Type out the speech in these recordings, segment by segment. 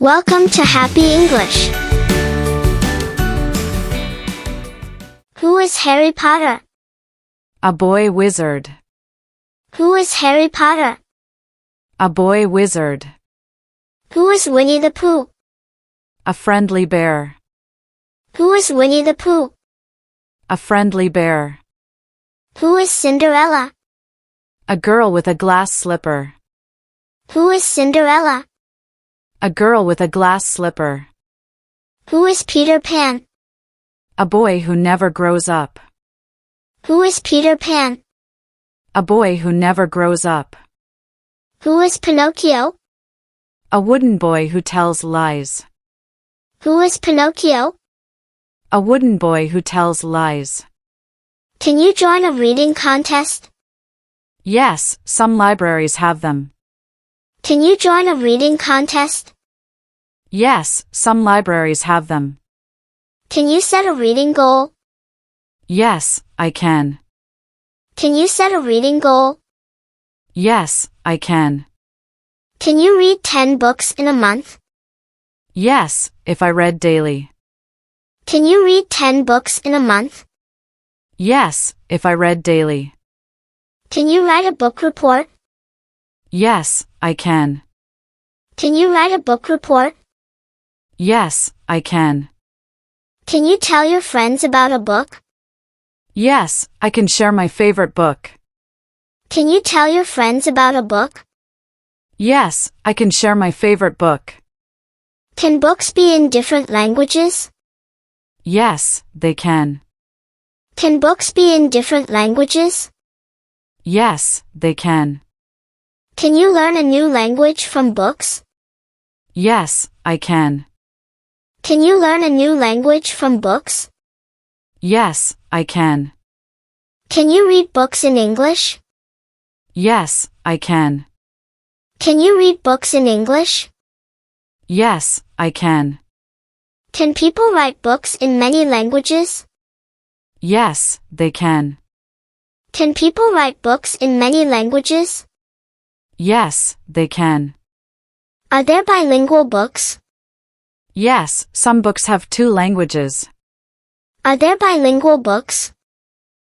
Welcome to Happy English. Who is Harry Potter? A boy wizard. Who is Harry Potter? A boy wizard. Who is Winnie the Pooh? A friendly bear. Who is Winnie the Pooh? A friendly bear. Who is Cinderella? A girl with a glass slipper. Who is Cinderella? A girl with a glass slipper. Who is Peter Pan? A boy who never grows up. Who is Peter Pan? A boy who never grows up. Who is Pinocchio? A wooden boy who tells lies. Who is Pinocchio? A wooden boy who tells lies. Can you join a reading contest? Yes, some libraries have them. Can you join a reading contest? Yes, some libraries have them. Can you set a reading goal? Yes, I can. Can you set a reading goal? Yes, I can. Can you read 10 books in a month? Yes, if I read daily. Can you read 10 books in a month? Yes, if I read daily. Can you write a book report? Yes, I can. Can you write a book report? Yes, I can. Can you tell your friends about a book? Yes, I can share my favorite book. Can you tell your friends about a book? Yes, I can share my favorite book. Can books be in different languages? Yes, they can. Can books be in different languages? Yes, they can. Can you learn a new language from books? Yes, I can. Can you learn a new language from books? Yes, I can. Can you read books in English? Yes, I can. Can you read books in English? Yes, I can. Can people write books in many languages? Yes, they can. Can people write books in many languages? Yes, they can. Are there bilingual books? Yes, some books have 2 languages. Are there bilingual books?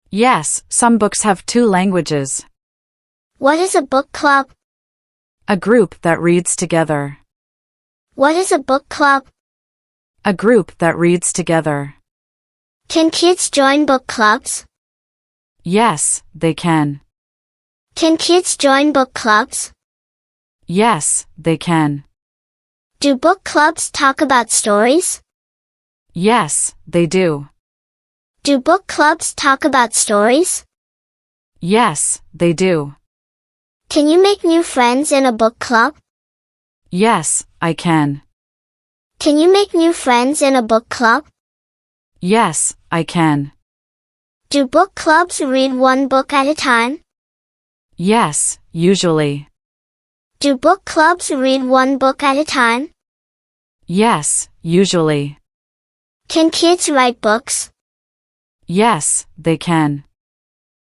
Yes, some books have 2 languages. What is a book club? A group that reads together. What is a book club? A group that reads together. Can kids join book clubs? Yes, they can. Can kids join book clubs? Yes, they can. Do book clubs talk about stories? Yes, they do. Do book clubs talk about stories? Yes, they do. Can you make new friends in a book club? Yes, I can. Can you make new friends in a book club? Yes, I can. Do book clubs read one book at a time? Yes, usually. Do book clubs read one book at a time? Yes, usually. Can kids write books? Yes, they can.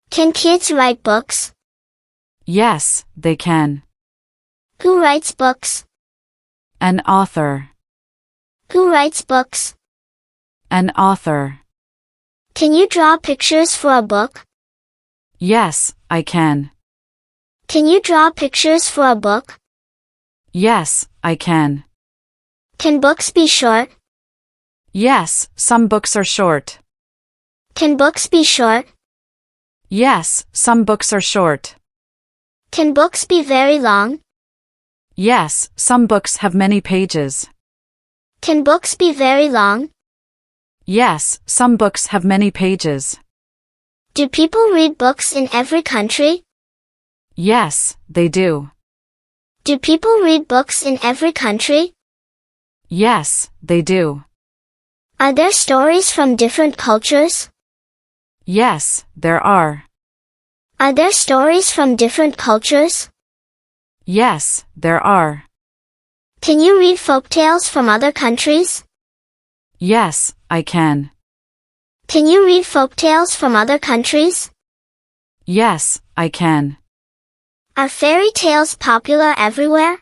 Can kids write books? Yes, they can. Who writes books? An author. Who writes books? An author. Can you draw pictures for a book? Yes, I can. Can you draw pictures for a book? Yes, I can. Can books be short? Yes, some books are short. Can books be short? Yes, some books are short. Can books be very long? Yes, some books have many pages. Can books be very long? Yes, some books have many pages. Do people read books in every country? Yes, they do. Do people read books in every country? Yes, they do. Are there stories from different cultures? Yes, there are. Are there stories from different cultures? Yes, there are. Can you read folktales from other countries? Yes, I can. Can you read folktales from other countries? Yes, I can. Are fairy tales popular everywhere?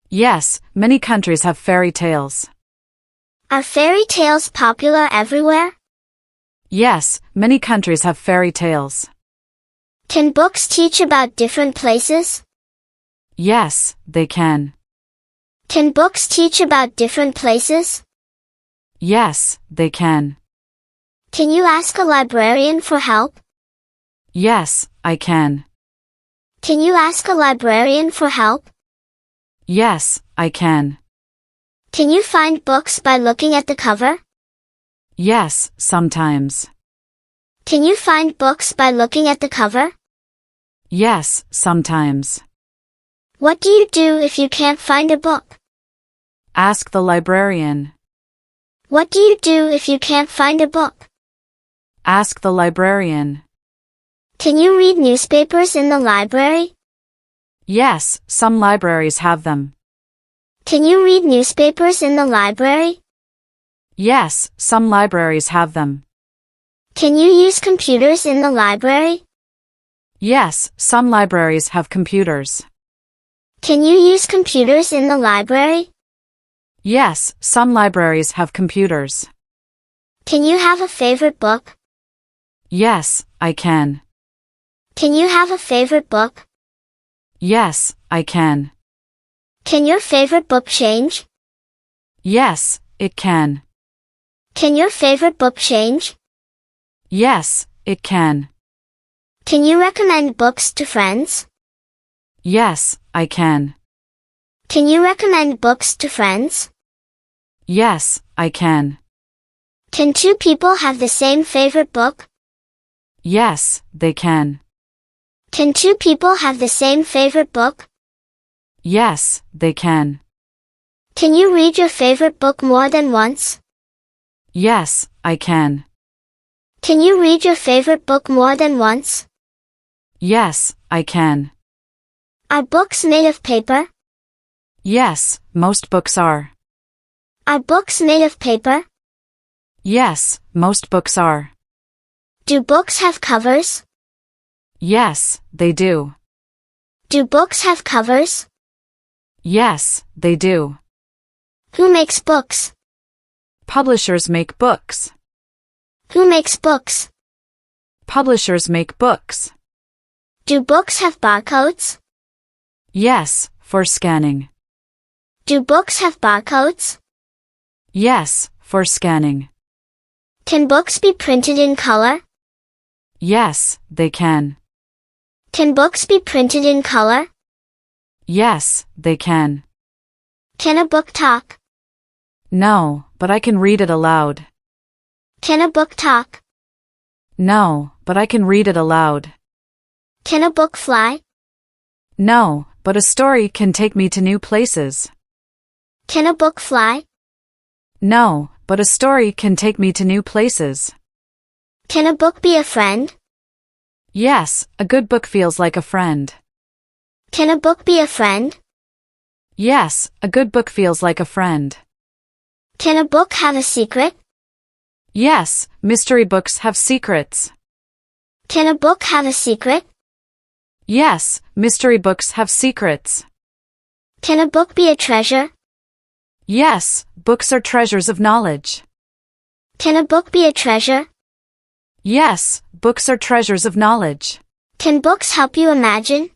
Yes, many countries have fairy tales. Are fairy tales popular everywhere? Yes, many countries have fairy tales. Can books teach about different places? Yes, they can. Can books teach about different places? Yes, they can. Can you ask a librarian for help? Yes, I can. Can you ask a librarian for help? Yes, I can. Can you find books by looking at the cover? Yes, sometimes. Can you find books by looking at the cover? Yes, sometimes. What do you do if you can't find a book? Ask the librarian. What do you do if you can't find a book? Ask the librarian. Can you read newspapers in the library? Yes, some libraries have them. Can you read newspapers in the library? Yes, some libraries have them. Can you use computers in the library? Yes, some libraries have computers. Can you use computers in the library? Yes, some libraries have computers. Can you have a favorite book? Yes, I can. Can you have a favorite book? Yes, I can. Can your favorite book change? Yes, it can. Can your favorite book change? Yes, it can. Can you recommend books to friends? Yes, I can. Can you recommend books to friends? Yes, I can. Can two people have the same favorite book? Yes, they can. Can two people have the same favorite book? Yes, they can. Can you read your favorite book more than once? Yes, I can. Can you read your favorite book more than once? Yes, I can. Are books made of paper? Yes, most books are. Are books made of paper? Yes, most books are. Do books have covers? Yes, they do. Do books have covers? Yes, they do. Who makes books? Publishers make books. Who makes books? Publishers make books. Do books have barcodes? Yes, for scanning. Do books have barcodes? Yes, for scanning. Can books be printed in color? Yes, they can. Can books be printed in color? Yes, they can. Can a book talk? No, but I can read it aloud. Can a book talk? No, but I can read it aloud. Can a book fly? No, but a story can take me to new places. Can a book fly? No, but a story can take me to new places. Can a book be a friend? Yes, a good book feels like a friend. Can a book be a friend? Yes, a good book feels like a friend. Can a book have a secret? Yes, mystery books have secrets. Can a book have a secret? Yes, mystery books have secrets. Can a book be a treasure? Yes, books are treasures of knowledge. Can a book be a treasure? Yes, books are treasures of knowledge. Can books help you imagine?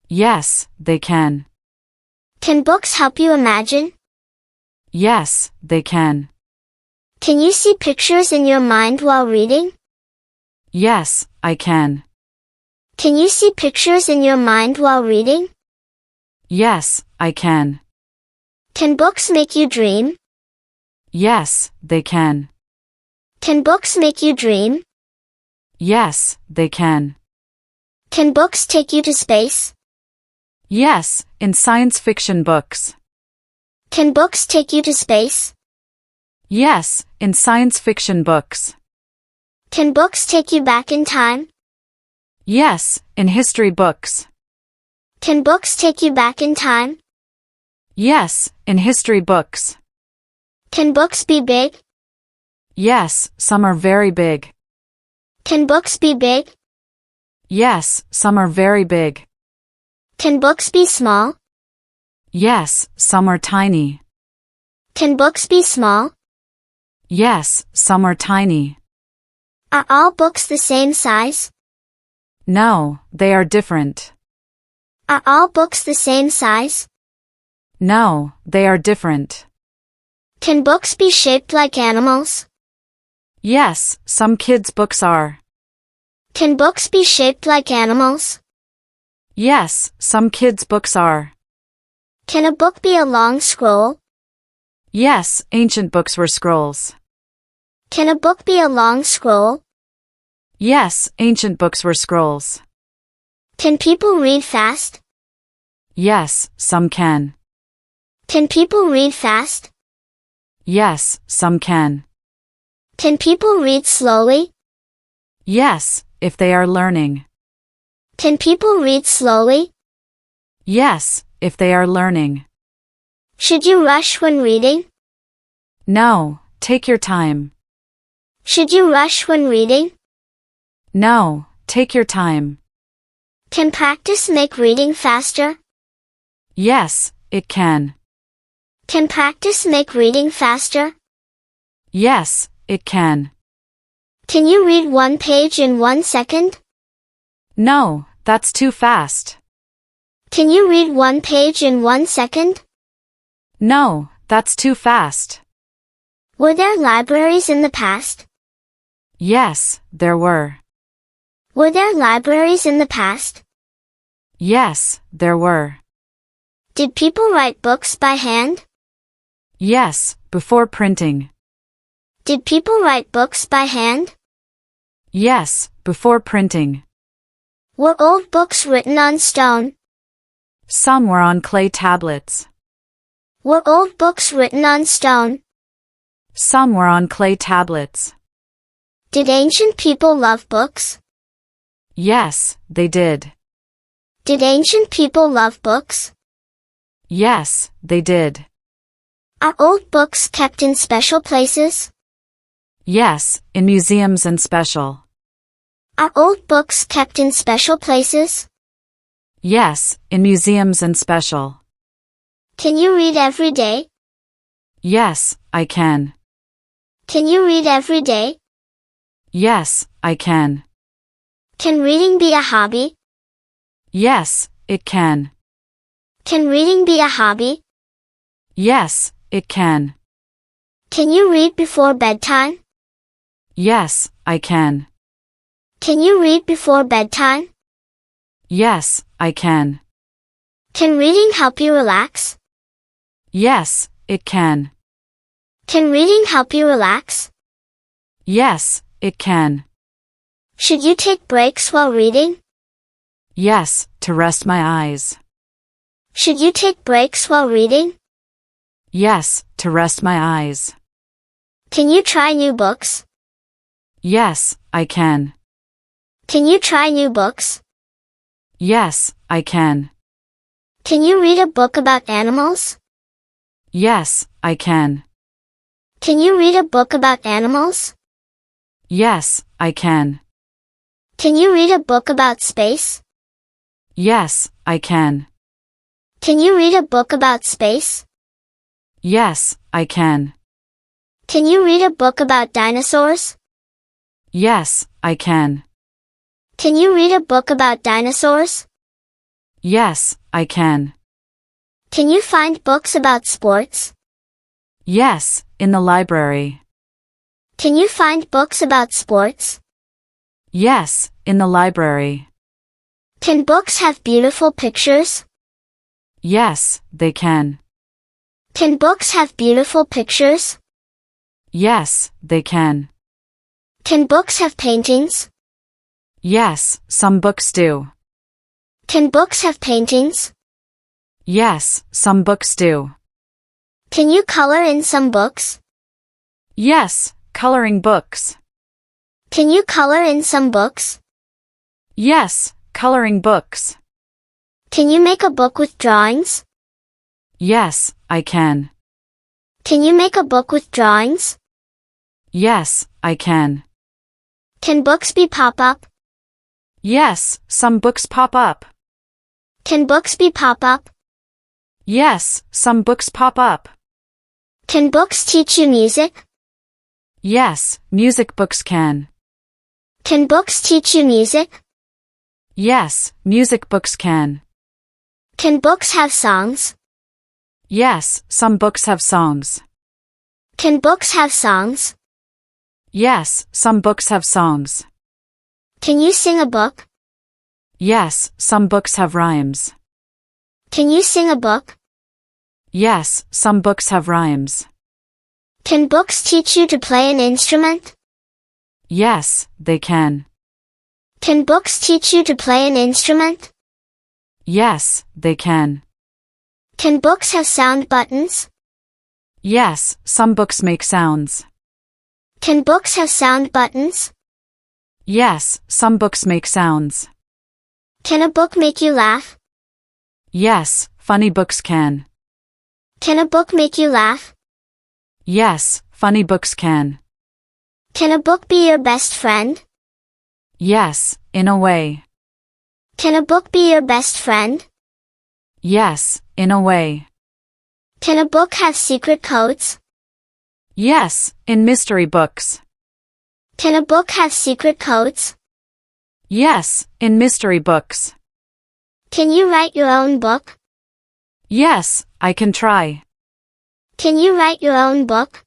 Yes, they can. Can books help you imagine? Yes, they can. Can you see pictures in your mind while reading? Yes, I can. Can you see pictures in your mind while reading? Yes, I can. Can books make you dream? Yes, they can. Can books make you dream? Yes, they can. Can books take you to space? Yes, in science fiction books. Can books take you to space? Yes, in science fiction books. Can books take you back in time? Yes, in history books. Can books take you back in time? Yes, in history books. Can books be big? Yes, some are very big. Can books be big? Yes, some are very big. Can books be small? Yes, some are tiny. Can books be small? Yes, some are tiny. Are all books the same size? No, they are different. Are all books the same size? No, they are different. Can books be shaped like animals? Yes, some kids' books are. Can books be shaped like animals? Yes, some kids' books are. Can a book be a long scroll? Yes, ancient books were scrolls. Can a book be a long scroll? Yes, ancient books were scrolls. Can people read fast? Yes, some can. Can people read fast? Yes, some can. Can people read slowly? Yes, if they are learning. Can people read slowly? Yes, if they are learning. Should you rush when reading? No, take your time. Should you rush when reading? No, take your time. Can practice make reading faster? Yes, it can. Can practice make reading faster? Yes, it can. Can you read one page in 1 second? No, that's too fast. Can you read one page in 1 second? No, that's too fast. Were there libraries in the past? Yes, there were. Were there libraries in the past? Yes, there were. Did people write books by hand? Yes, before printing. Did people write books by hand? Yes, before printing. Were old books written on stone? Some were on clay tablets. Were old books written on stone? Some were on clay tablets. Did ancient people love books? Yes, they did. Did ancient people love books? Yes, they did. Are old books kept in special places? Yes, in museums and special. Are old books kept in special places? Yes, in museums and special. Can you read every day? Yes, I can. Can you read every day? Yes, I can. Can reading be a hobby? Yes, it can. Can reading be a hobby? Yes, it can. Can you read before bedtime? Yes, I can. Can you read before bedtime? Yes, I can. Can reading help you relax? Yes, it can. Can reading help you relax? Yes, it can. Should you take breaks while reading? Yes, to rest my eyes. Should you take breaks while reading? Yes, to rest my eyes. Can you try new books? Yes, I can. Can you try new books? Yes, I can. Can you read a book about animals? Yes, I can. Can you read a book about animals? Yes, I can. Can you read a book about space? Yes, I can. Can you read a book about space? Yes, I can. Can you read a book about dinosaurs? Yes, I can. Can you read a book about dinosaurs? Yes, I can. Can you find books about sports? Yes, in the library. Can you find books about sports? Yes, in the library. Can books have beautiful pictures? Yes, they can. Can books have beautiful pictures? Yes, they can. Can books have paintings? Yes, some books do. Can books have paintings? Yes, some books do. Can you color in some books? Yes, coloring books. Can you color in some books? Yes, coloring books. Can you make a book with drawings? Yes, I can. Can you make a book with drawings? Yes, I can. Can books be pop-up? Yes, some books pop up. Can books be pop-up? Yes, some books pop up. Can books teach you music? Yes, music books can. Can books teach you music? Yes, music books can. Can books have songs? Yes, some books have songs. Can books have songs? Yes, some books have songs. Can you sing a book? Yes, some books have rhymes. Can you sing a book? Yes, some books have rhymes. Can books teach you to play an instrument? Yes, they can. Can books teach you to play an instrument? Yes, they can. Can books have sound buttons? Yes, some books make sounds. Can books have sound buttons? Yes, some books make sounds. Can a book make you laugh? Yes, funny books can. Can a book make you laugh? Yes, funny books can. Can a book be your best friend? Yes, in a way. Can a book be your best friend? Yes, in a way. Can a book have secret codes? Yes, in mystery books. Can a book have secret codes? Yes, in mystery books. Can you write your own book? Yes, I can try. Can you write your own book?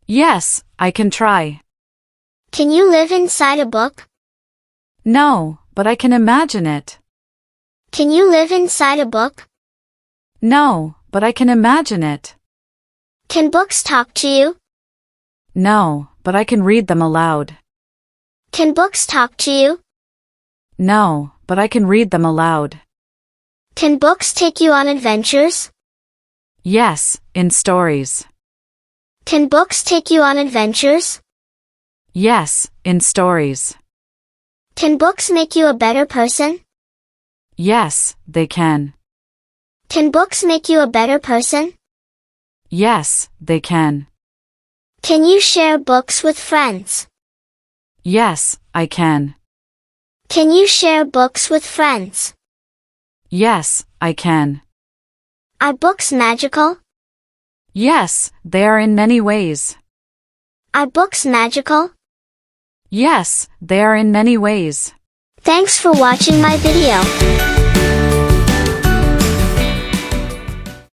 Yes, I can try. Can you live inside a book? No, but I can imagine it. Can you live inside a book? No, but I can imagine it. Can books talk to you? No, but I can read them aloud. Can books talk to you? No, but I can read them aloud. Can books take you on adventures? Yes, in stories. Can books take you on adventures? Yes, in stories. Can books make you a better person? Yes, they can. Can books make you a better person? Yes, they can. Can you share books with friends? Yes, I can. Can you share books with friends? Yes, I can. Are books magical? Yes, they are in many ways. Are books magical? Yes, they are in many ways. Thanks for watching my video.